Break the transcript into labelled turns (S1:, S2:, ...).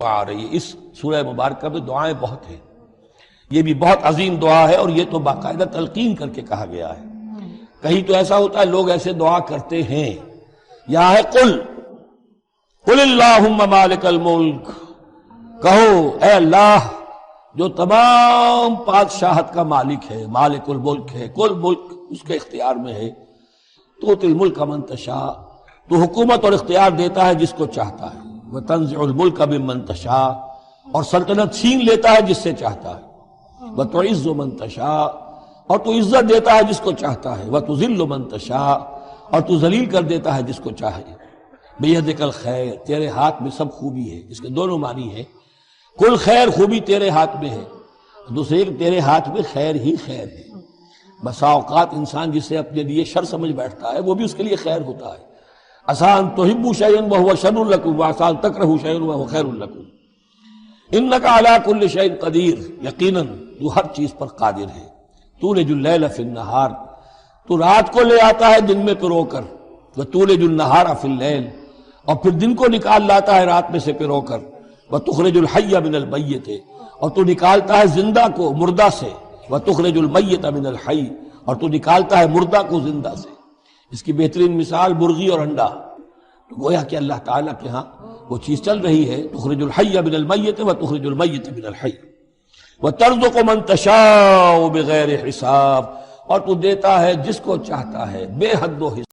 S1: آ رہی ہے۔ اس سورہ مبارکہ میں دعائیں بہت ہیں، یہ بھی بہت عظیم دعا ہے، اور یہ تو باقاعدہ تلقین کر کے کہا گیا ہے۔ کہیں تو ایسا ہوتا ہے لوگ ایسے دعا کرتے ہیں، یہاں ہے قل اللہم مالک الملک، کہو اے اللہ جو تمام بادشاہت کا مالک ہے، مالک الملک ہے، کل ملک اس کے اختیار میں ہے، تؤتی الملک من تشاء، تو حکومت اور اختیار دیتا ہے جس کو چاہتا ہے، وتنزع الملک ممن تشاء، اور سلطنت چھین لیتا ہے جس سے چاہتا ہے، وتعز من تشاء، اور تو عزت دیتا ہے جس کو چاہتا ہے، وتذل من تشاء، اور تو ذلیل کر دیتا ہے جس کو چاہے۔ بیدک الخیر، تیرے ہاتھ میں سب خوبی ہے، اس کے دونوں معنی ہیں، کل خیر خوبی تیرے ہاتھ میں ہے، دوسرے تیرے ہاتھ میں خیر ہی خیر ہے۔ بسا اوقات انسان جسے اپنے لیے شر سمجھ بیٹھتا ہے وہ بھی اس کے لیے خیر ہوتا ہے۔ آسان تحبوا شیئا وہو شر لکم، وآسان تکرہوا شیئا وہو خیر لکم، انک علی کل شیء قدیر، یقیناً تو ہر چیز پر قادر ہے۔ تولج اللیل فی النہار، تو رات کو لے آتا ہے دن میں پرو کر، وتولج النہار فی اللیل، اور پھر دن کو نکال لاتا ہے رات میں سے پرو کر، وتخرج الحی من المیت، اور تو نکالتا ہے زندہ کو مردہ سے، وتخرج المیت من الحی، اور تو نکالتا ہے مردہ کو زندہ سے۔ اس کی بہترین مثال مرغی اور انڈا، تو گویا کہ اللہ تعالیٰ کے ہاں وہ چیز چل رہی ہے، تخرج الحی من المیت وتخرج المیت من الحی، وترزق من تشاء بغیر حساب، اور تو دیتا ہے جس کو چاہتا ہے بے حد و حساب۔